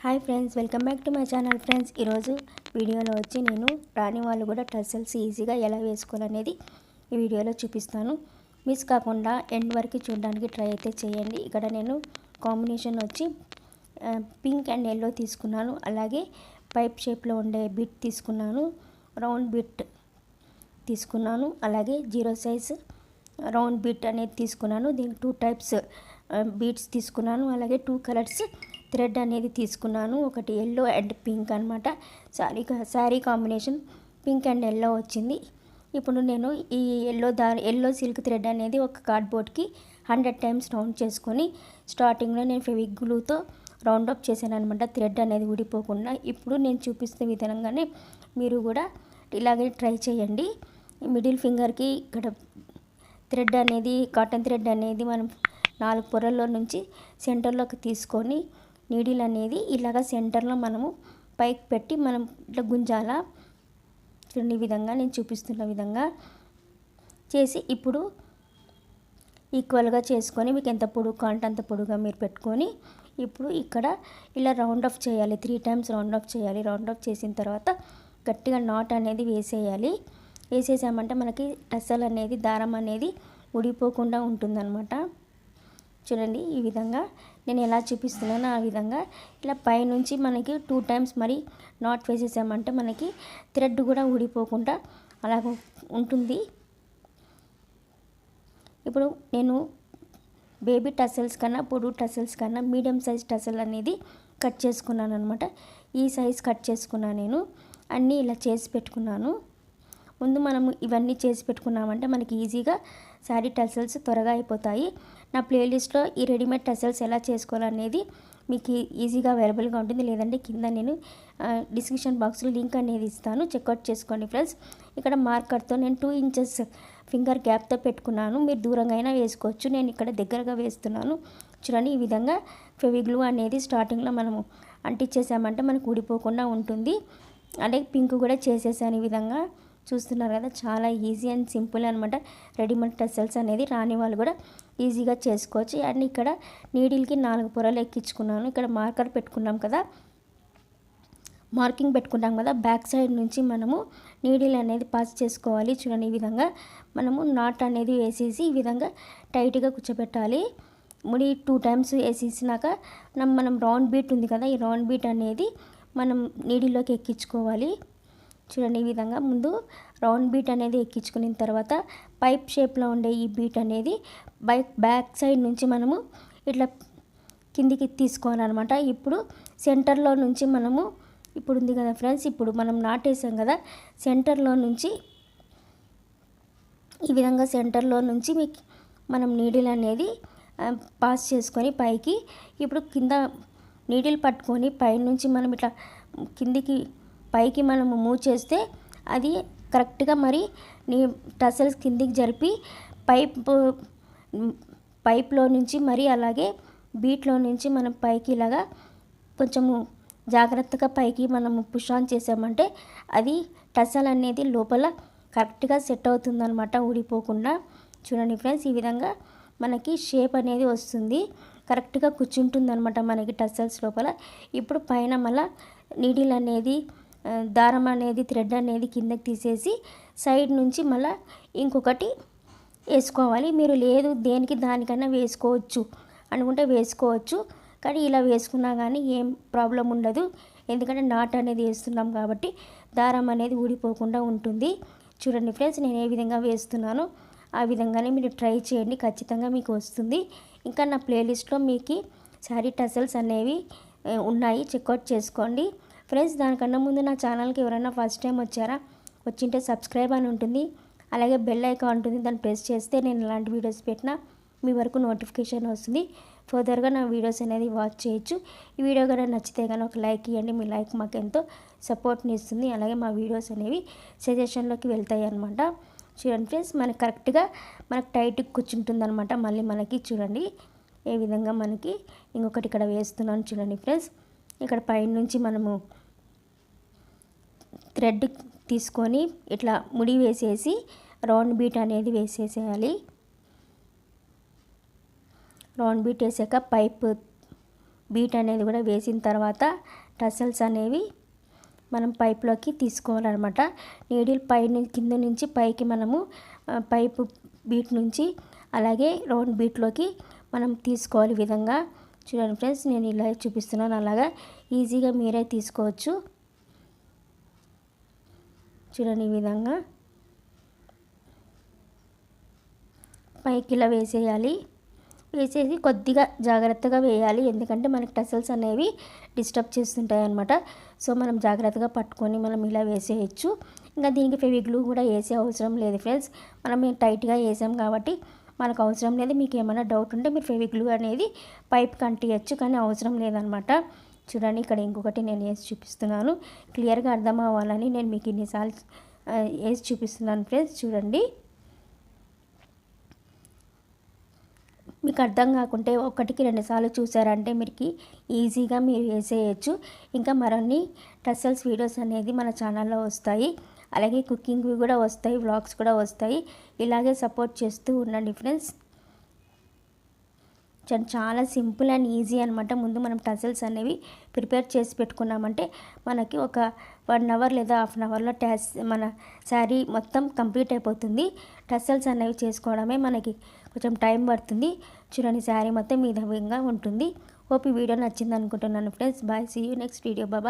Hi friends, welcome back to my channel. Friends, ఈరోజు వీడియోలో వచ్చి నేను రాని వాళ్ళు కూడా టసల్స్ ఈజీగా ఎలా వేసుకోవాలనేది ఈ వీడియోలో చూపిస్తాను. మిస్ కాకుండా ఎండ్ వరకు చూడడానికి ట్రై అయితే చేయండి. ఇక్కడ నేను కాంబినేషన్ వచ్చి పింక్ అండ్ ఎల్లో తీసుకున్నాను. అలాగే పైప్ షేప్లో ఉండే బిట్ తీసుకున్నాను, రౌండ్ బిట్ తీసుకున్నాను. అలాగే జీరో సైజ్ రౌండ్ బిట్ అనేది తీసుకున్నాను. దీనికి 2 టైప్స్ బీట్స్ తీసుకున్నాను. అలాగే 2 కలర్స్ థ్రెడ్ అనేది తీసుకున్నాను. ఒకటి ఎల్లో అండ్ పింక్ అనమాట. Sari combination pink and yellow వచ్చింది. ఇప్పుడు నేను ఈ ఎల్లో సిల్క్ థ్రెడ్ అనేది ఒక కార్డ్బోర్డ్కి 100 టైమ్స్ రౌండ్ చేసుకొని స్టార్టింగ్లో నేను ఫెవిక్ గ్లూతో రౌండ్ అప్ చేశాను అనమాట, థ్రెడ్ అనేది ఊడిపోకుండా. ఇప్పుడు నేను చూపిస్తున్న విధంగానే మీరు కూడా ఇలాగే ట్రై చేయండి. మిడిల్ ఫింగర్కి ఇక్కడ థ్రెడ్ అనేది, కాటన్ థ్రెడ్ అనేది మనం 4 పొరల్లో నుంచి సెంటర్లోకి తీసుకొని నీడిల్ అనేది ఇలాగ సెంటర్లో మనము పైకి పెట్టి మనం ఇట్లా గుంజాల. చూడండి, ఈ విధంగా నేను చూపిస్తున్న విధంగా చేసి ఇప్పుడు ఈక్వల్గా చేసుకొని మీకు ఎంత పొడుగు కావాలంటే అంత పొడుగా మీరు పెట్టుకొని ఇప్పుడు ఇక్కడ ఇలా రౌండ్ ఆఫ్ చేయాలి. 3 టైమ్స్ రౌండ్ ఆఫ్ చేయాలి. రౌండ్ ఆఫ్ చేసిన తర్వాత గట్టిగా నాట్ అనేది వేసేయాలి. వేసేసామంటే మనకి టసల్ అనేది, దారం అనేది ఊడిపోకుండా ఉంటుందన్నమాట. చూడండి, ఈ విధంగా నేను ఎలా చూపిస్తున్నానో ఆ విధంగా ఇలా పైనుంచి మనకి 2 టైమ్స్ మరి నాట్ వేసేసామంటే మనకి థ్రెడ్ కూడా ఊడిపోకుండా అలాగ ఉంటుంది. ఇప్పుడు నేను బేబీ టసల్స్ కన్నా, పొడుగు టసల్స్ కన్నా మీడియం సైజ్ టసల్ అనేది కట్ చేసుకున్నాను అనమాట. ఈ సైజ్ కట్ చేసుకున్నాను నేను. అన్నీ ఇలా చేసి పెట్టుకున్నాను. ముందు మనం ఇవన్నీ చేసి పెట్టుకున్నామంటే మనకి ఈజీగా శారీ టసల్స్ త్వరగా అయిపోతాయి. నా ప్లేలిస్ట్లో ఈ రెడీమేడ్ టసల్స్ ఎలా చేసుకోవాలనేది మీకు ఈజీగా అవైలబుల్గా ఉంటుంది. లేదంటే కింద నేను డిస్క్రిప్షన్ బాక్స్లో లింక్ అనేది ఇస్తాను, చెక్అవుట్ చేసుకోండి ఫ్రెండ్స్. ఇక్కడ మార్కర్తో నేను 2 ఇంచెస్ ఫింగర్ గ్యాప్తో పెట్టుకున్నాను. మీరు దూరంగా అయినా వేసుకోవచ్చు. నేను ఇక్కడ దగ్గరగా వేస్తున్నాను. చూడండి, ఈ విధంగా ఫెవిగ్లూ అనేది స్టార్టింగ్లో మనము అంటించేసామంటే మనకు ఊడిపోకుండా ఉంటుంది. అలాగే పింక్ కూడా చేసేసాను. ఈ విధంగా చూస్తున్నారు కదా, చాలా ఈజీ అండ్ సింపుల్ అనమాట. రెడీమేడ్ టసల్స్ అనేది రాని వాళ్ళు కూడా ఈజీగా చేసుకోవచ్చు. అండ్ ఇక్కడ నీడిల్కి 4 పొరలు ఎక్కించుకున్నాను. ఇక్కడ మార్కర్ పెట్టుకున్నాం కదా, మార్కింగ్ పెట్టుకుంటాం కదా, బ్యాక్ సైడ్ నుంచి మనము నీడిల్ అనేది పాస్ చేసుకోవాలి. చూడండి, ఈ విధంగా మనము నాట్ అనేది వేసేసి ఈ విధంగా టైట్గా కూర్చోబెట్టాలి. ముడి 2 టైమ్స్ వేసేసినాక మనం రౌండ్ బీట్ ఉంది కదా, ఈ రౌండ్ బీట్ అనేది మనం నీడిల్లోకి ఎక్కించుకోవాలి. చూడండి, ఈ విధంగా ముందు రౌండ్ బీట్ అనేది ఎక్కించుకున్న తర్వాత పైప్ షేప్లో ఉండే ఈ బీట్ అనేది బ్యాక్ సైడ్ నుంచి మనము ఇట్లా కిందికి తీసుకోవాలన్నమాట. ఇప్పుడు సెంటర్లో నుంచి మనము, ఇప్పుడు ఉంది కదా ఫ్రెండ్స్, ఇప్పుడు మనం నాటేసాం కదా, సెంటర్లో నుంచి ఈ విధంగా సెంటర్లో నుంచి మనం నీడిల్ అనేది పాస్ చేసుకొని పైకి, ఇప్పుడు కింద నీడిల్ పట్టుకొని పైనుంచి మనం ఇట్లా కిందికి పైకి మనము మూవ్ చేస్తే అది కరెక్ట్గా మరి టసల్స్ కిందికి జరిపి పైప్లో నుంచి మరి అలాగే బీట్లో నుంచి మనం పైకి ఇలాగా కొంచెము జాగ్రత్తగా పైకి మనము పుష్ ఆన్ చేసామంటే అది టసల్ అనేది లోపల కరెక్ట్గా సెట్ అవుతుందన్నమాట, ఊడిపోకుండా. చూడండి ఫ్రెండ్స్, ఈ విధంగా మనకి షేప్ అనేది వస్తుంది, కరెక్ట్గా కూర్చుంటుందన్నమాట మనకి టసల్స్ లోపల. ఇప్పుడు పైన మళ్ళీ నీడిల్ అనేది, దారం అనేది, థ్రెడ్ అనేది కిందకి తీసేసి సైడ్ నుంచి మళ్ళీ ఇంకొకటి వేసుకోవాలి. మీరు లేదు దేనికి దానికన్నా వేసుకోవచ్చు అనుకుంటే వేసుకోవచ్చు, కానీ ఇలా వేసుకున్నా కానీ ఏం ప్రాబ్లం ఉండదు. ఎందుకంటే నాట్ అనేది వేస్తున్నాం కాబట్టి దారం అనేది ఊడిపోకుండా ఉంటుంది. చూడండి ఫ్రెండ్స్, నేను ఏ విధంగా వేస్తున్నానో ఆ విధంగానే మీరు ట్రై చేయండి, ఖచ్చితంగా మీకు వస్తుంది. ఇంకా నా ప్లేలిస్ట్లో మీకు శారీ టసల్స్ అనేవి ఉన్నాయి, చెక్అవుట్ చేసుకోండి ఫ్రెండ్స్. దానికన్నా ముందు నా ఛానల్కి ఎవరైనా ఫస్ట్ టైం వచ్చింటే సబ్స్క్రైబ్ అని ఉంటుంది, అలాగే బెల్ ఐకాన్ ఉంటుంది, దాన్ని ప్రెస్ చేస్తే నేను ఇలాంటి వీడియోస్ పెట్టినా మీ వరకు నోటిఫికేషన్ వస్తుంది. ఫర్దర్గా నా వీడియోస్ అనేది వాచ్ చేయొచ్చు. ఈ వీడియో కనుక నచ్చితే కనుక ఒక లైక్ ఇవ్వండి. మీ లైక్ మాకు ఎంతో సపోర్ట్ని ఇస్తుంది. అలాగే మా వీడియోస్ అనేవి సజెషన్లోకి వెళ్తాయి అన్నమాట. చూడండి ఫ్రెండ్స్, మనకి కరెక్ట్గా మనకు టైట్గా కూర్చుంటుంది అనమాట. మళ్ళీ మనకి చూడండి ఏ విధంగా మనకి ఇంకొకటి ఇక్కడ వేస్తున్నాను. చూడండి ఫ్రెండ్స్, ఇక్కడ పైనుంచి మనము థ్రెడ్ తీసుకొని ఇట్లా ముడి వేసేసి రౌండ్ బీట్ అనేది వేసేసేయాలి. రౌండ్ బీట్ వేసాక పైప్ బీట్ అనేది కూడా వేసిన తర్వాత టసల్స్ అనేవి మనం పైప్లోకి తీసుకోవాలన్నమాట. నీడిల్ కింద నుంచి పైకి మనము పైపు బీట్ నుంచి అలాగే రౌండ్ బీట్లోకి మనం తీసుకోవాలి. విధంగా చూడండి ఫ్రెండ్స్, నేను ఇలా చూపిస్తున్నాను. అలాగా ఈజీగా మీరే తీసుకోవచ్చు. చూడండి, ఈ విధంగా పైకి ఇలా వేసేయాలి. వేసేసి కొద్దిగా జాగ్రత్తగా వేయాలి, ఎందుకంటే మనకి టసల్స్ అనేవి డిస్టర్బ్ చేస్తుంటాయి అన్నమాట. సో మనం జాగ్రత్తగా పట్టుకొని మనం ఇలా వేసేయచ్చు. ఇంకా దీనికి ఫెవిగ్లూ కూడా వేసే అవసరం లేదు ఫ్రెండ్స్. మనం టైట్గా వేసాం కాబట్టి మనకు అవసరం లేదు. మీకు ఏమైనా డౌట్ ఉంటే మీరు ఫెవిగ్లూ అనేది పైప్కి అంటియచ్చు, కానీ అవసరం లేదనమాట. చూడండి, ఇక్కడ ఇంకొకటి నేను వేసి చూపిస్తున్నాను. క్లియర్గా అర్థం అవ్వాలని నేను మీకు ఇన్నిసార్లు వేసి చూపిస్తున్నాను ఫ్రెండ్స్. చూడండి, మీకు అర్థం కాకుంటే ఒకటికి 2 సార్లు చూసారంటే మీకు ఈజీగా మీరు వేసేయచ్చు. ఇంకా మరిన్ని టసల్స్ వీడియోస్ అనేది మన ఛానల్లో వస్తాయి. అలాగే కుకింగ్వి కూడా వస్తాయి, వ్లాగ్స్ కూడా వస్తాయి. ఇలాగే సపోర్ట్ చేస్తూ ఉండండి ఫ్రెండ్స్. చాలా సింపుల్ అండ్ ఈజీ అనమాట. ముందు మనం టసల్స్ అనేవి ప్రిపేర్ చేసి పెట్టుకున్నామంటే మనకి ఒక 1 అవర్ లేదా హాఫ్ అన్ అవర్లో మన శారీ మొత్తం కంప్లీట్ అయిపోతుంది. టసల్స్ అనేవి చేసుకోవడమే మనకి కొంచెం టైం పడుతుంది. చూడండి, శారీ మొత్తం ఈ విధంగా ఉంటుంది. హోప్ ఈ వీడియో నచ్చింది అనుకుంటున్నాను friends. Bye, see you next video. Bye.